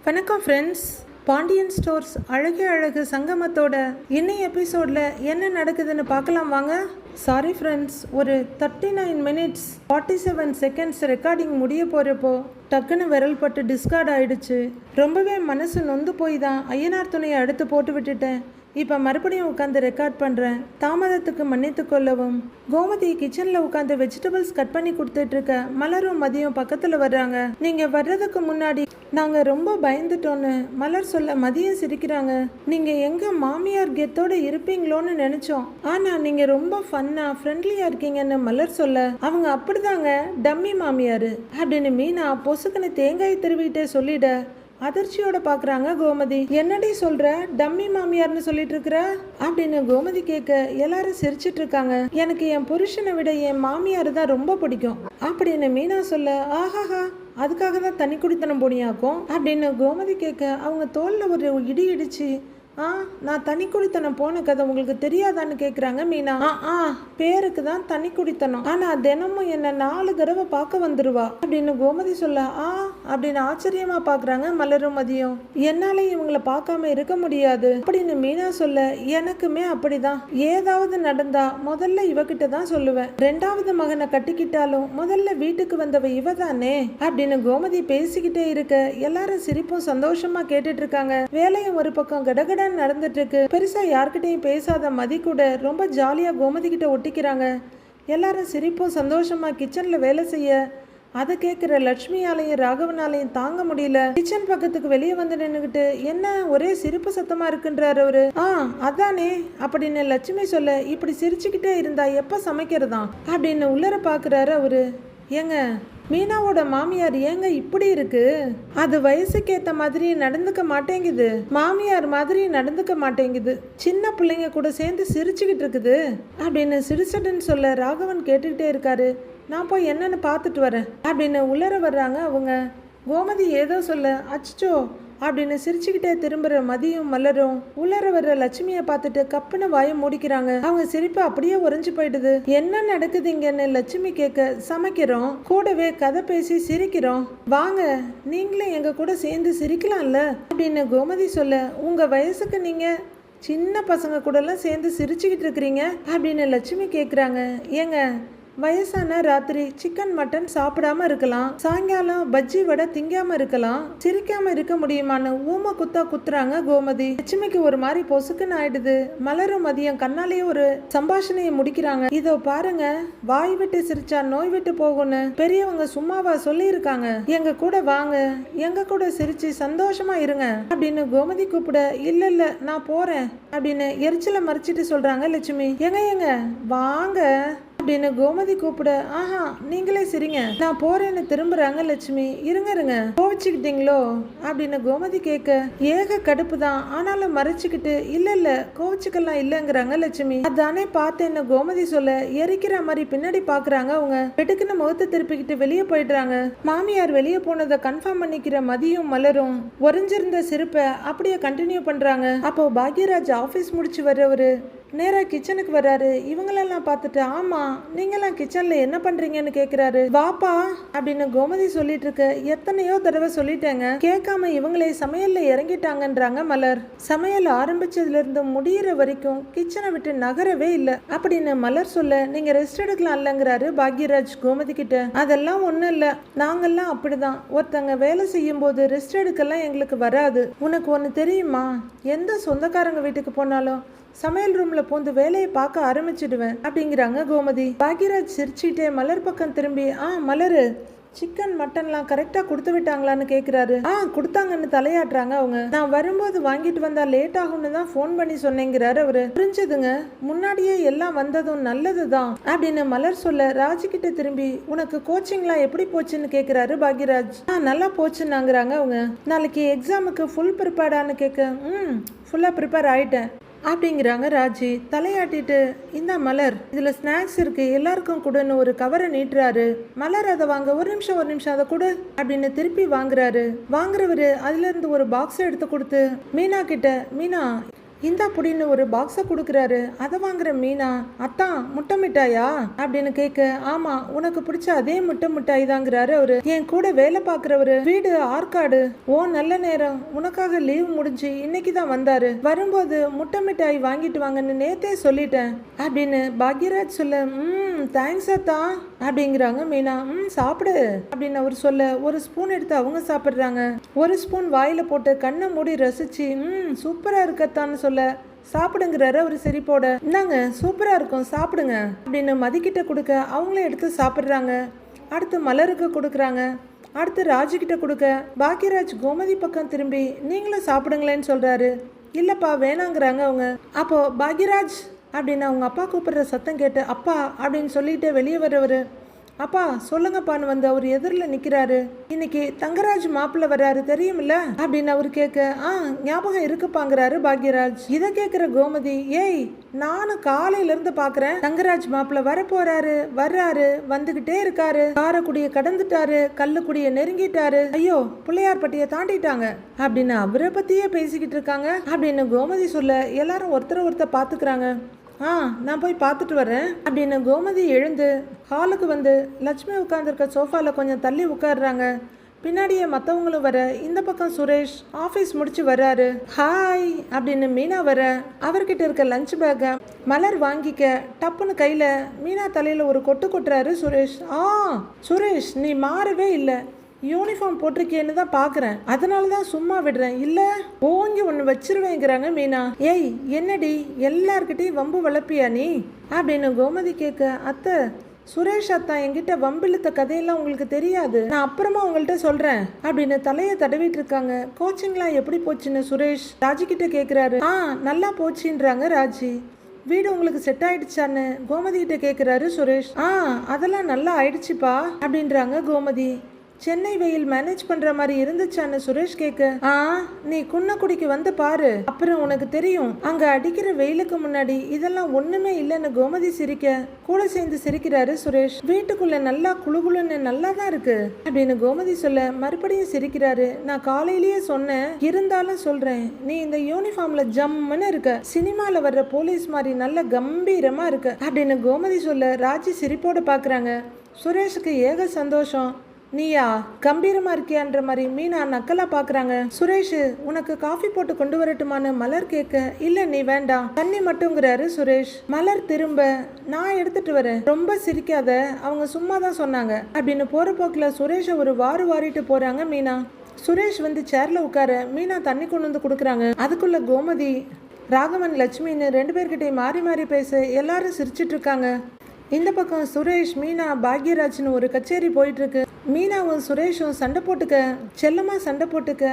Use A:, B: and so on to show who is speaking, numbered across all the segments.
A: வணக்கம் friends. Pandian stores அழகே அழகு சங்கமத்தோட இன்னைய எபிசோடில் என்ன நடக்குதுன்னு பார்க்கலாம் வாங்க. சாரி ஃப்ரெண்ட்ஸ், ஒரு 39 minutes 47 seconds ரெக்கார்டிங் முடிய போகிறப்போ டக்குன்னு விரல் பட்டு டிஸ்கார்ட் ஆயிடுச்சு. ரொம்பவே மனசு நொந்து போய் தான் ஐயனார் துணையை அடுத்து போட்டு விட்டுட்டேன். இப்போ மறுபடியும் உட்காந்து ரெக்கார்ட் பண்ணுறேன். தாமதத்துக்கு மன்னித்து கொள்ளவும். கோமதி கிச்சனில் உட்காந்து வெஜிடபிள்ஸ் கட் பண்ணி கொடுத்துட்ருக்க மலரும் மதியம் பக்கத்தில் வர்றாங்க. நீங்கள் வர்றதுக்கு முன்னாடி நாங்கள் ரொம்ப பயந்துட்டோன்னு மலர் சொல்ல மதியம் சிரிக்கிறாங்க. நீங்கள் எங்கள் மாமியார் கெத்தோடு இருப்பீங்களோன்னு நினச்சோம், ஆனால் நீங்கள் ரொம்ப ஃபன்னாக ஃப்ரெண்ட்லியாக இருக்கீங்கன்னு மலர் சொல்ல அவங்க அப்படிதாங்க டம்மி மாமியார் அப்படின்னு மீனா பொசுக்குன்னு தேங்காய் திருவிட்டே சொல்லிட அதிர்ச்சியோட பாக்குறாங்க கோமதி. என்னடி சொல்ற, டம்மி மாமியார்னு சொல்லிட்டு இருக்கிற அப்படின்னு கோமதி கேட்க எல்லாரும் சிரிச்சிட்டு இருக்காங்க. எனக்கு என் புருஷனை விட என் மாமியார் தான் ரொம்ப பிடிக்கும் அப்படின்னு மீனா சொல்ல, ஆஹாஹா அதுக்காக தான் தனி குடித்தனம் போனியாக்கும் அப்படின்னு கோமதி கேட்க அவங்க தோல்ல ஒரு இடி இடிச்சு, நான் தனி குடித்தனம் போன கதை உங்களுக்கு தெரியாதான்னு கேட்குறாங்க மீனா. பேருக்கு தான் தனி குடித்தனம், ஆனால் தினமும் என்னை 4 தடவை பார்க்க வந்துடுவா அப்படின்னு கோமதி சொல்ல, அப்படின்னு ஆச்சரியமா பார்க்குறாங்க மலரும் மதியம். என்னாலே இவங்களை பார்க்காம இருக்க முடியாது அப்படின்னு மீனா சொல்ல, எனக்குமே அப்படிதான். ஏதாவது நடந்தா முதல்ல இவகிட்ட தான் சொல்லுவேன். 2வது மகனை கட்டிக்கிட்டாலும் முதல்ல வீட்டுக்கு வந்தவ இவ தானே அப்படின்னு கோமதி பேசிக்கிட்டே இருக்க எல்லாரும் சிரிப்பும் சந்தோஷமா கேட்டுட்டு இருக்காங்க. வேலையும் ஒரு பக்கம் கடகட நடந்துட்டு இருக்கு. பெருசா யார்கிட்டையும் பேசாத மதி கூட ரொம்ப ஜாலியா கோமதி கிட்ட ஒட்டிக்கிறாங்க. எல்லாரும் சிரிப்பும் சந்தோஷமா கிச்சன்ல வேலை செய்ய அதை கேட்கிற லட்சுமியாலையும் ராகவனாலையும் தாங்க முடியல. கிச்சன் பக்கத்துக்கு வெளியே வந்து நின்னுகிட்டு, என்ன ஒரே சிரிப்பு சத்தமா இருக்குன்றாரு அவரு. அதானே அப்படின்னு லட்சுமி சொல்ல, இப்படி சிரிச்சுக்கிட்டே இருந்தா எப்ப சமைக்கிறதா அப்படின்னு உள்ளர பாக்குறாரு அவரு. ஏங்க மீனாவோட மாமியார் ஏங்க இப்படி இருக்கு? அது வயசுக்கேத்த மாதிரி நடந்துக்க மாட்டேங்குது, மாமியார் மாதிரி நடந்துக்க மாட்டேங்குது, சின்ன பிள்ளைங்க கூட சேர்ந்து சிரிச்சுக்கிட்டு இருக்குது அப்படின்னு சிரிச்சடுன்னு சொல்ல ராகவன் கேட்டுக்கிட்டே இருக்காரு. நான் போய் என்னன்னு பார்த்துட்டு வரேன் அப்படின்னு உள்ளர வர்றாங்க அவங்க. கோமதி ஏதோ சொல்ல, அச்சோ அப்படின்னு சிரிச்சுக்கிட்டே திரும்புற மதியும் மலரும் உள்ளர வர்ற லட்சுமியை பார்த்துட்டு கப்புன்னு வாயை மூடிக்கிறாங்க. அவங்க சிரிப்பு அப்படியே உறைஞ்சு போயிடுது. என்ன நடக்குதுங்கன்னு லட்சுமி கேட்க, சமைக்கிறோம், கூடவே கதை பேசி சிரிக்கிறோம், வாங்க நீங்களும் எங்க கூட சேர்ந்து சிரிக்கலாம்ல அப்படின்னு கோமதி சொல்ல, உங்க வயசுக்கு நீங்க சின்ன பசங்க கூட எல்லாம் சேர்ந்து சிரிச்சுக்கிட்டு இருக்கிறீங்க அப்படின்னு லட்சுமி கேட்குறாங்க. ஏங்க வயசான ராத்திரி சிக்கன் மட்டன் சாப்பிடாம இருக்கலாம், சாயங்காலம் பஜ்ஜி வடை திங்காம இருக்கலாம், சிரிக்காம இருக்க முடியுமான்னு ஊம குத்தா குத்துறாங்க கோமதி. லட்சுமிக்கு ஒரு மாதிரி பொசுக்குன்னு ஆயிடுது. மலரும் மதியம் கண்ணாலேயே ஒரு சம்பாஷணையை முடிக்கிறாங்க. இதோ பாருங்க, வாய் விட்டு சிரிச்சா நோய் விட்டு போகும்னு பெரியவங்க சும்மாவா சொல்லி இருக்காங்க. எங்க கூட வாங்க, எங்க கூட சிரிச்சு சந்தோஷமா இருங்க அப்படின்னு கோமதி கூப்பிட, இல்ல நான் போறேன் அப்படின்னு எரிச்சலை மறைச்சிட்டு சொல்றாங்க லட்சுமி. எங்க வாங்க அப்படின்னு கோமதி கூப்பிட, நீங்களே சிரிங்க, நான் போறேன்னு திரும்புறாங்க லட்சுமி. இருங்க கோவிச்சுக்கிட்டீங்களோ அப்படின்னு கோமதி கேட்க ஏக கடுப்பு தான், ஆனாலும் மறைச்சுக்கிட்டு இல்ல கோவிச்சுக்கெல்லாம் இல்லைங்கிறாங்க லட்சுமி. அதானே பார்த்தேன்னு கோமதி சொல்ல எரிக்கிற மாதிரி பின்னாடி பாக்குறாங்க அவங்க. வெட்டுக்குன்னு முகத்தை திருப்பிக்கிட்டு வெளியே போயிடுறாங்க. மாமியார் வெளியே போனதை கன்ஃபார்ம் பண்ணிக்கிற மதியும் மலரும் ஒரிஞ்சிருந்த சிரிப்பை அப்படியே கண்டினியூ பண்றாங்க. அப்போ பாக்யராஜ் ஆபீஸ் முடிச்சு வர்றவரு நேராக கிச்சனுக்கு வர்றாரு. இவங்களெல்லாம் பார்த்துட்டு, ஆமா நீங்களாம் கிச்சன்ல என்ன பண்றீங்கன்னு கேட்குறாரு. வாப்பா அப்படின்னு கோமதி சொல்லிட்டு இருக்க, எத்தனையோ தடவை சொல்லிட்டேங்க, கேட்காம இவங்களே சமையல்ல இறங்கிட்டாங்கன்றாங்க மலர். சமையல் ஆரம்பிச்சதுல இருந்து முடியிற வரைக்கும் கிச்சனை விட்டு நகரவே இல்லை அப்படின்னு மலர் சொல்ல, நீங்க ரெஸ்ட் எடுக்கலாம் இல்லைங்கிறாரு பாக்யராஜ் கோமதி கிட்ட. அதெல்லாம் ஒன்றும் இல்லை, நாங்கெல்லாம் அப்படிதான், ஒருத்தங்க வேலை செய்யும் போது ரெஸ்ட் எடுக்கலாம் எங்களுக்கு வராது. உனக்கு ஒன்று தெரியுமா, எந்த சொந்தக்காரங்க வீட்டுக்கு போனாலும் சமையல் ரூம்ல பூந்து வேலையை பார்க்க ஆரம்பிச்சிடுவேன் அப்படிங்கிறாங்க கோமதி. பாக்யராஜ் சிரிச்சுட்டே மலர் பக்கம் திரும்பி, மலரு சிக்கன் மட்டன்லாம் கரெக்டா கொடுத்து விட்டாங்களான்னு கேட்குறாரு. கொடுத்தாங்கன்னு தலையாட்டுறாங்க அவங்க. நான் வரும்போது வாங்கிட்டு வந்தா லேட் ஆகும்னு தான் ஃபோன் பண்ணி சொன்னேங்கிறாரு அவரு. புரிஞ்சதுங்க, முன்னாடியே எல்லாம் வந்ததும் நல்லதுதான் அப்படின்னு மலர் சொல்ல ராஜிக்கிட்ட திரும்பி, உனக்கு கோச்சிங்லாம் எப்படி போச்சுன்னு கேட்குறாரு பாக்யராஜ். நல்லா போச்சுன்னாங்கிறாங்க அவங்க. நாளைக்கு எக்ஸாமுக்கு ஃபுல் ப்ரிப்பேர்டான்னு கேட்க, ஃபுல்லாக ப்ரிப்பேர் ஆயிட்டேன் அப்படிங்கிறாங்க ராஜி. தலையாட்டிட்டு, இந்த மலர் இதுல ஸ்நாக்ஸ் இருக்கு, எல்லாருக்கும் கூடன்னு ஒரு கவரை நீட்டுறாரு. மலர் அதை வாங்க, ஒரு நிமிஷம் அதை கொடு அப்படின்னு திருப்பி வாங்குறாரு. வாங்குறவரு அதுல இருந்து ஒரு பாக்ஸ் எடுத்து கொடுத்து மீனா கிட்ட, மீனா இந்த அப்படின்னு ஒரு பாக்ஸை கொடுக்குறாரு. அதை வாங்குற மீனா, அத்தான் முட்டை மிட்டாயா அப்படின்னு கேட்க, ஆமா உனக்கு பிடிச்ச அதே முட்டை மிட்டாய் தாங்கிறாரு அவரு. என் கூட வேலை பார்க்குறவரு, வீடு ஆற்காடு, ஓ நல்ல நேரம், உனக்காக லீவ் முடிஞ்சு இன்னைக்கு தான் வந்தாரு, வரும்போது முட்டை மிட்டாய் வாங்கிட்டு வாங்கன்னு நேத்தே சொல்லிட்டேன் அப்படின்னு பாக்யராஜ் சொல்ல, தேங்க்ஸ் அத்தா அப்படிங்கிறாங்க மீனா. சாப்பிடு அப்படின்னு அவர் சொல்ல ஒரு ஸ்பூன் எடுத்து அவங்க சாப்பிட்றாங்க. ஒரு ஸ்பூன் வாயில போட்டு கண்ணை மூடி ரசிச்சு சூப்பரா இருக்கத்தான்னு சொல்ல, சாப்பிடுங்கிறாரு அவரு சிரிப்போட. இந்தாங்க சூப்பரா இருக்கும் சாப்பிடுங்க அப்படின்னு மதிக்கிட்ட கொடுக்க அவங்களே எடுத்து சாப்பிட்றாங்க. அடுத்து மலருக்கு கொடுக்குறாங்க. அடுத்து ராஜுக்கிட்ட கொடுக்க பாக்யராஜ் கோமதி பக்கம் திரும்பி நீங்களும் சாப்பிடுங்களேன்னு சொல்றாரு. இல்லப்பா வேணாங்கிறாங்க அவங்க. அப்போ பாக்யராஜ் அப்படின்னு அவங்க அப்பா கூப்பிடுற சத்தம் கேட்டு அப்பா அப்படின்னு சொல்லிட்டு வெளியே வர்றவர், அப்பா சொல்லுங்கப்பான்னு வந்து அவர் எதிரில் நிற்கிறாரு. இன்னைக்கு தங்கராஜ் மாப்பிள்ள வர்றாரு தெரியுமில்ல அப்படின்னு அவர் கேட்க, ஞாபகம் இருக்குப்பாங்கிறாரு பாக்யராஜ். இதை கேட்குற கோமதி, ஏய் நானும் காலையிலேருந்து பார்க்குறேன் தங்கராஜ் மாப்பிள்ள வர்றாரு வந்துக்கிட்டே இருக்காரு, காரக்குடியை கடந்துட்டாரு, கல்லுக்குடியை நெருங்கிட்டாரு, ஐயோ பிள்ளையார்பட்டியை தாண்டிட்டாங்க அப்படின்னு அவரை பற்றியே பேசிக்கிட்டு இருக்காங்க அப்படின்னு கோமதி சொல்ல எல்லாரும் ஒருத்தர் பார்த்துக்கிறாங்க. நான் போய் பார்த்துட்டு வரேன் அப்படின்னு கோமதி எழுந்து ஹாலுக்கு வந்து லட்சுமி உட்காந்துருக்க சோஃபாவில் கொஞ்சம் தள்ளி உட்காடுறாங்க. பின்னாடியே மற்றவங்களும் வர, இந்த பக்கம் சுரேஷ் ஆஃபீஸ் முடிச்சு வர்றாரு. ஹாய் அப்படின்னு மீனா வர, அவர்கிட்ட இருக்க லஞ்ச் பேக்கை மலர் வாங்கிக்க டப்புன்னு கையில் மீனா தலையில் ஒரு கொட்டு கொட்டுறாரு சுரேஷ். சுரேஷ் நீ மாறவே இல்லை, யூனிஃபார்ம் போட்டிருக்கேன்னு தான் பார்க்குறேன், அதனால தான் சும்மா விடுறேன், இல்லை ஓங்கி ஒன்று வச்சிருவேங்கிறாங்க மீனா. ஏய் என்னடி எல்லார்கிட்டையும் வம்பு வளர்ப்பியா நீ அப்படின்னு கோமதி கேட்க, அத்தை சுரேஷ் அத்தா என்கிட்ட வம்பிழுத்த கதையெல்லாம் உங்களுக்கு தெரியாது, நான் அப்புறமா உங்கள்கிட்ட சொல்கிறேன் அப்படின்னு தலையை தடவிட்டு இருக்காங்க. கோச்சிங்லாம் எப்படி போச்சுன்னு சுரேஷ் ராஜி கிட்ட கேட்குறாரு. நல்லா போச்சுன்றாங்க ராஜி. வீடு உங்களுக்கு செட் ஆயிடுச்சான்னு கோமதி கிட்ட கேட்குறாரு சுரேஷ். அதெல்லாம் நல்லா ஆயிடுச்சுப்பா அப்படின்றாங்க கோமதி. சென்னை வெயில் மேனேஜ் பண்ற மாதிரி இருந்துச்சான்னு சுரேஷ் கேட்க, நீ குன்னக்குடிக்கு வந்து பாரு, அப்புறம் உனக்கு தெரியும், அங்க அடிக்கிற வெயிலுக்கு முன்னாடி இதெல்லாம் ஒண்ணுமே இல்லைன்னு கோமதி சிரிக்க கூட சேர்ந்து சிரிக்கிறாரு சுரேஷ். வீட்டுக்குள்ள நல்லா குளுகுளுன்னு நல்லா தான் இருக்கு அப்படின்னு கோமதி சொல்ல மறுபடியும் சிரிக்கிறாரு. நான் காலையிலேயே சொன்னேன், இருந்தாலும் சொல்றேன், நீ இந்த யூனிஃபார்ம்ல ஜம்முன்னு இருக்க, சினிமால வர்ற போலீஸ் மாதிரி நல்ல கம்பீரமா இருக்க அப்படின்னு கோமதி சொல்ல ராஜி சிரிப்போட பாக்குறாங்க. சுரேஷுக்கு ஏக சந்தோஷம். நீயா கம்பீரமா இருக்கியான்ற மாதிரி மீனா நக்கலா பாக்குறாங்க. சுரேஷ் உனக்கு காஃபி போட்டு கொண்டு வரட்டுமான்னு மலர் கேட்க, இல்ல நீ வேண்டாம் தண்ணி மட்டும்ங்கிறாரு சுரேஷ். மலர் திரும்ப, நான் எடுத்துட்டு வரேன், ரொம்ப சிரிக்காத, அவங்க சும்மா தான் சொன்னாங்க அப்படின்னு போற போக்குல சுரேஷை ஒரு வாரிட்டு போறாங்க மீனா. சுரேஷ் வந்து சேர்ல உட்கார மீனா தண்ணி கொண்டு வந்து கொடுக்குறாங்க. அதுக்குள்ள கோமதி ராகவன் லட்சுமின்னு 2 பேர்கிட்டையும் மாறி பேச எல்லாரும் சிரிச்சிட்டு இருக்காங்க. இந்த பக்கம் சுரேஷ் மீனா பாக்யராஜ்னு ஒரு கச்சேரி போயிட்டு இருக்கு. மீனாவும் சுரேஷும் சண்டை போட்டுக்க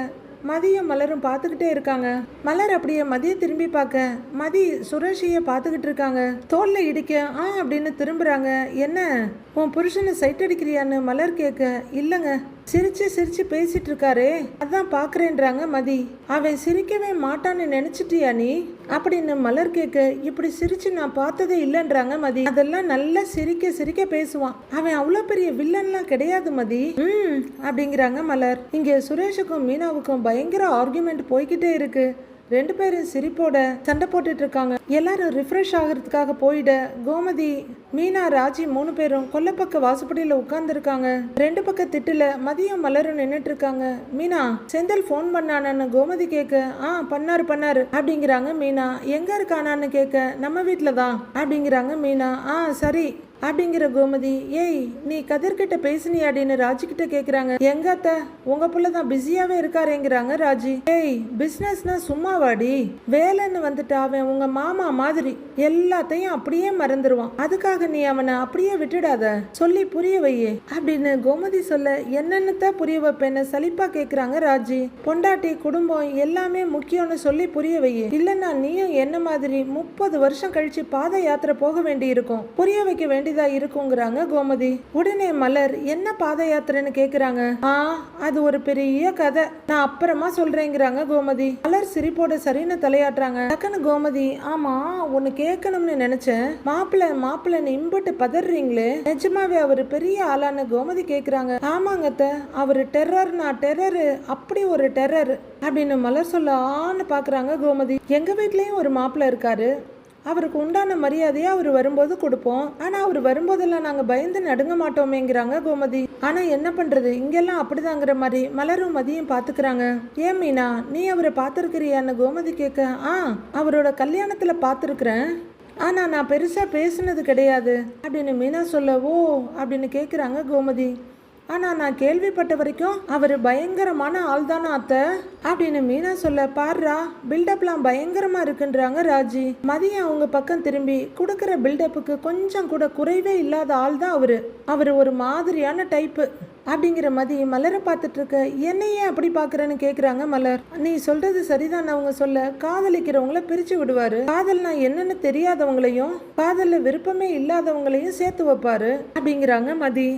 A: மதியம் மலரும் பார்த்துக்கிட்டே இருக்காங்க. மலர் அப்படியே மதிய திரும்பி பார்க்க மதி சுரேஷையே பார்த்துக்கிட்டு இருக்காங்க. தோல்ல இடிக்க அப்படின்னு திரும்புறாங்க. என்ன உன் புருஷனை சைட் அடிக்கிறியான்னு மலர் கேட்க, இல்லைங்க சிரிச்சு பேசிட்டு இருக்காரே அதான் பாக்குறேன்றாங்க மதி. அவன் சிரிக்கவே மாட்டான்னு நினைச்சிட்டியா நீ அப்படின்னு மலர் கேட்க, இப்படி சிரிச்சு நான் பார்த்ததே இல்லைன்றாங்க மதி. அதெல்லாம் நல்லா சிரிக்க பேசுவான், அவன் அவ்வளவு பெரிய வில்லன்லாம் கிடையாது மதி அப்படிங்கிறாங்க மலர். இங்க சுரேஷுக்கும் மீனாவுக்கும் பயங்கர ஆர்குமெண்ட் போய்கிட்டே இருக்கு. 2 பேரும் சிரிப்போட சண்டை போட்டுட்டு இருக்காங்க. எல்லாரும் ரிஃப்ரெஷ் ஆகிறதுக்காக போயிட கோமதி மீனா ராஜி 3 பேரும் கொல்லப்பக்க வாசுப்படியில உட்கார்ந்து இருக்காங்க. 2 பக்க திட்டுல மதியம் மலரும் நின்றுட்டு இருக்காங்க. மீனா செந்தில் போன் பண்ணானு கோமதி கேட்க, பண்ணாரு அப்படிங்கிறாங்க மீனா. எங்க இருக்கானான்னு கேட்க, நம்ம வீட்டுல தான் அப்படிங்கிறாங்க மீனா. சரி அப்படிங்கிற கோமதி, ஏய் நீ கதிர்கிட்ட பேசினியாடின்னு ராஜி கிட்ட கேக்குறாங்க. எங்க அத்தை உங்க புள்ள தான் பிஸியாவே இருக்காருங்கிறாங்க ராஜி. ஏய் பிசினஸ்னா சும்மாவாடி, வேலைன்னு வந்துட்டா அவன் உங்க மாமா மாதிரி எல்லாத்தையும் அப்படியே மறந்துடுவான், அதுக்காக நீ அவனை அப்படியே விட்டுடாத, சொல்லி புரிய வையே அப்படின்னு கோமதி சொல்ல, என்னென்னதான் புரிய வைப்பேன்னு சலிப்பா கேக்குறாங்க ராஜி. பொண்டாட்டி குடும்பம் எல்லாமே முக்கியம்னு சொல்லி புரிய வையே, இல்லைன்னா நீயும் என்ன மாதிரி 30 வருஷம் கழிச்சு பாத யாத்திரை போக வேண்டி இருக்கும், புரிய வைக்க வேண்டி வேண்டியதா இருக்குங்கிறாங்க கோமதி. உடனே மலர் என்ன பாத யாத்திரைன்னு கேக்குறாங்க. அது ஒரு பெரிய கதை, நான் அப்புறமா சொல்றேங்கிறாங்க கோமதி. மலர் சிரிப்போட சரின்னு தலையாட்டுறாங்க. டக்குன்னு கோமதி, ஆமா ஒன்னு கேட்கணும்னு நினைச்சேன், மாப்பிள்ளை இம்புட்டு பதறீங்களே, நிஜமாவே அவரு பெரிய ஆளான்னு கோமதி கேக்குறாங்க. ஆமாங்க அத்தை, அவரு டெரர்னா டெரரு, அப்படி ஒரு டெரர் அப்படின்னு மலர் சொல்ல ஆன்னு பாக்குறாங்க கோமதி. எங்க வீட்லயும் ஒரு மாப்பிள்ளை இருக்காரு, அவருக்கு உண்டான மரியாதையா அவர் வரும்போது கொடுப்போம், ஆனா அவர் வரும்போதெல்லாம் நாங்க பயந்து நடுங்க மாட்டோமேங்கிறாங்க கோமதி. ஆனா என்ன பண்றது, இங்கெல்லாம் அப்படிதாங்கிற மாதிரி மலரும் மதியம் பாத்துக்கிறாங்க. ஏன் மீனா, நீ அவரை பாத்துருக்கிறியான்னு கோமதி கேட்க, அவரோட கல்யாணத்துல பாத்துருக்கிறேன், ஆனா நான் பெருசா பேசுனது கிடையாது அப்படின்னு மீனா சொல்ல, ஓ அப்படின்னு கேக்குறாங்க கோமதி. ஆனா நான் கேள்விப்பட்ட வரைக்கும் அவர் பயங்கரமான ஆள் தானே அத்தை அப்படின்னு மீனா சொல்ல, பாருடா பில்டப்லாம் பயங்கரமா இருக்குன்றாங்க ராஜி. மதியம் அவங்க பக்கம் திரும்பி கொடுக்குற பில்டப்புக்கு கொஞ்சம் கூட குறைவே இல்லாத ஆள் தான் அவரு ஒரு மாதிரியான டைப்பு அப்படிங்கிற மதி மலரை பார்த்துட்டு இருக்க. என்னையே அப்படி பாக்குறேன்னு கேக்குறாங்க மலர். நீ சொல்றது சரிதான், அவங்க சொல்ல காதலிக்கிறவங்கள பிரிச்சு விடுவாரு, காதல்னா என்னன்னு தெரியாதவங்களையும் காதல்ல விருப்பமே இல்லாதவங்களையும் சேர்த்து வைப்பாரு அப்படிங்கிறாங்க மதி.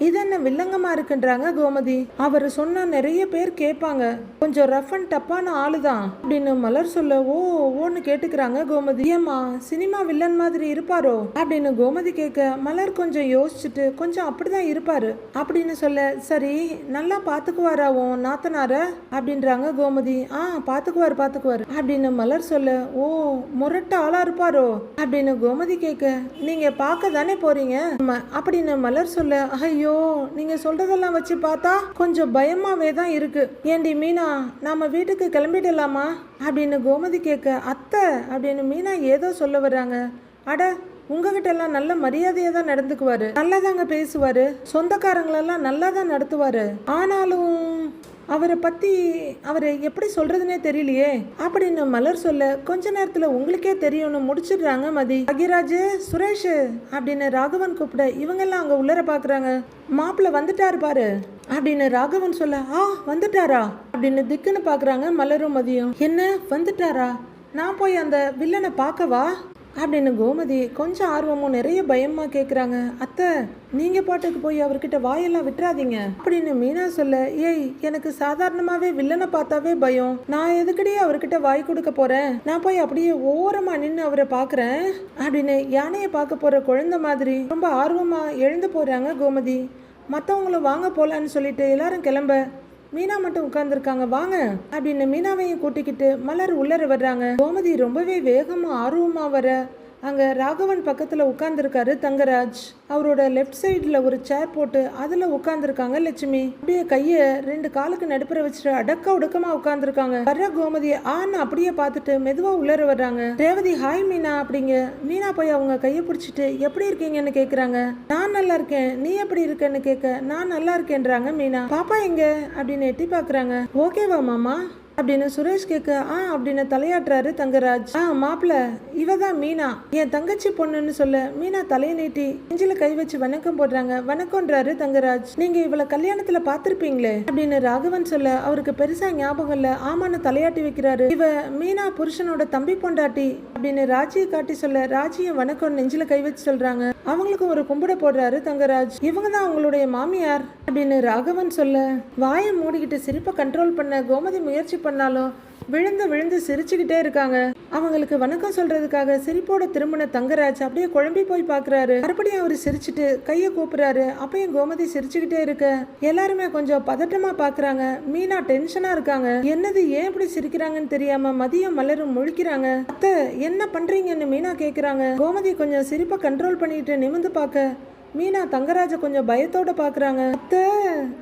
A: இது என்ன வில்லங்கமா இருக்குன்றாங்க கோமதி. அவர் சொன்னா நிறைய பேர் கேட்பாங்க, கொஞ்சம் ரஃப் அண்ட் டப்பான ஆளுதான் அப்படின்னு மலர் சொல்ல, ஓன்னு கேட்டுக்கிறாங்க கோமதி. ஏமா சினிமா வில்லன் மாதிரி இருப்பாரோ அப்படின்னு கோமதி கேட்க, மலர் கொஞ்சம் யோசிச்சுட்டு கொஞ்சம் அப்படிதான் இருப்பாரு அப்படின்னு சொல்ல, சரி நல்லா பாத்துக்குவாராவும் நாத்தனார அப்படின்றாங்க கோமதி. பாத்துக்குவாரு அப்படின்னு மலர் சொல்ல, முரட்ட ஆளா இருப்பாரோ அப்படின்னு கோமதி கேட்க, நீங்க பார்க்க தானே போறீங்க அப்படின்னு மலர் சொல்ல, ஐயோ நீங்க சொல்றதெல்லாம் வச்சு பார்த்தா கொஞ்சம் பயமாவே தான் இருக்கு. ஏண்டி மீனா, நாம வீட்டுக்கு கிளம்பிடலாமா அப்படின்னு கோமதி கேட்க, அத்தை அப்படின்னு மீனா ஏதோ சொல்ல வர்றாங்க. அட உங்ககிட்ட எல்லாம் நல்ல மரியாதையா தான் நடந்துக்குவாரு, நல்லாதாங்க பேசுவாரு, சொந்தக்காரங்களெல்லாம் நல்லா தான் நடத்துவாரு, ஆனாலும் அவரை பத்தி அவரை எப்படி சொல்றதுன்னே தெரியலையே அப்படின்னு மலர் சொல்ல, கொஞ்ச நேரத்துல உங்களுக்கே தெரியும்னு முடிச்சிடுறாங்க மதி. அகிராஜ், சுரேஷ் அப்படின்னு ராகவன் கூப்பிட இவங்கெல்லாம் அங்க உள்ளர பாக்குறாங்க. மாப்பிள்ள வந்துட்டாரு பாரு அப்படின்னு ராகவன் சொல்ல, வந்துட்டாரா அப்படின்னு திக்குன்னு பாக்குறாங்க மலரும் மதியம். என்ன வந்துட்டாரா, நான் போய் அந்த வில்லனை பார்க்கவா அப்படின்னு கோமதி கொஞ்சம் ஆர்வமும் நிறைய பயமா கேக்குறாங்க. அத்தை நீங்க பாட்டுக்கு போய் அவர்கிட்ட வாயெல்லாம் விட்டுறாதீங்க அப்படின்னு மீனா சொல்ல, ஏய் எனக்கு சாதாரணமாவே வில்லனை பார்த்தாவே பயம், நான் எதுக்கடியே அவர்கிட்ட வாய் கொடுக்க போறேன், நான் போய் அப்படியே ஓரமா நின்று அவரை பாக்குறேன் அப்படின்னு யானையை பார்க்க போற குழந்தை மாதிரி ரொம்ப ஆர்வமா எழுந்து போறாங்க கோமதி. மற்றவங்களும் வாங்க போலான்னு சொல்லிட்டு எல்லாரும் கிளம்ப மீனா மட்டும் உட்கார்ந்துருக்காங்க. வாங்க அப்படின்னு மீனாவையும் கூட்டிக்கிட்டு மலர் உள்ளர வர்றாங்க. கோமதி ரொம்பவே வேகமா ஆர்வமா வர அங்கே ராகவன் பக்கத்தில் உட்காந்துருக்காரு தங்கராஜ். அவரோட லெஃப்ட் சைடில் ஒரு சேர் போட்டு அதில் உட்காந்துருக்காங்க லட்சுமி. அப்படியே கையை 2 காலுக்கு நடுப்புற வச்சுட்டு அடக்க ஒடுக்கமாக உட்காந்துருக்காங்க. வர்ற கோமதியை அப்படியே பார்த்துட்டு மெதுவாக உள்ளர வர்றாங்க. ரேவதி ஹாய் மீனா அப்படிங்க. மீனா போய் அவங்க கையை பிடிச்சிட்டு எப்படி இருக்கீங்கன்னு கேட்குறாங்க. நான் நல்லா இருக்கேன், நீ எப்படி இருக்கேன்னு கேட்க நான் நல்லா இருக்கேன்றாங்க மீனா. பாப்பா எங்க அப்படின்னு எட்டி பார்க்குறாங்க. ஓகேவா மாமா அப்படின்னு சுரேஷ் கேட்க அப்படின்னு தலையாட்டுறாரு தங்கராஜ். மாப்பிள்ள இவதான் மீனா, என் தங்கச்சி பொண்ணுன்னு சொல்ல மீனா தலையை நீட்டி நெஞ்சில கை வச்சு வணக்கம் போடுறாங்க. வணக்கம்ன்றாரு தங்கராஜ். நீங்க இவளை கல்யாணத்துல பாத்திருப்பீங்களே அப்படின்னு ராகவன் சொல்ல அவருக்கு பெருசா ஞாபகம் இல்ல. ஆமான்னு தலையாட்டி வைக்கிறாரு. இவ மீனா புருஷனோட தம்பி பொண்டாட்டி அப்படின்னு ராஜியை காட்டி சொல்ல ராஜியும் வணக்கம் நெஞ்சில கை வச்சு சொல்றாங்க. அவங்களுக்கும் ஒரு கும்பிட போடுறாரு தங்கராஜ். இவங்க தான் அவங்களுடைய மாமியார் அப்படின்னு ராகவன் சொல்ல வாயை மூடிக்கிட்டு சிரிப்பை கண்ட்ரோல் பண்ண கோமதி முயற்சி பண்ணாலும் விழுந்து சிரிச்சுக்கிட்டே இருக்காங்க. அவங்களுக்கு வணக்கம் சொல்றதுக்காக சிரிப்போட திரும்பின தங்கராஜ் அப்படியே குழம்பி போய் பாக்குறாரு. மறுபடியும் அவரு சிரிச்சுட்டு கைய கூப்பிடுறாரு. அப்பயும் கோமதி சிரிச்சுக்கிட்டே இருக்க எல்லாருமே கொஞ்சம் பதட்டமா பாக்குறாங்க. மீனா டென்ஷனா இருக்காங்க. என்னது ஏன் இப்படி சிரிக்கிறாங்கன்னு தெரியாம மதியம் மலரும் முழிக்கிறாங்க. அத்தை என்ன பண்றீங்கன்னு மீனா கேக்குறாங்க. கோமதி கொஞ்சம் சிரிப்பை கண்ட்ரோல் பண்ணிட்டு நிமிந்து பார்க்க மீனா தங்கராஜ கொஞ்சம் பயத்தோட பாக்குறாங்க. அத்தை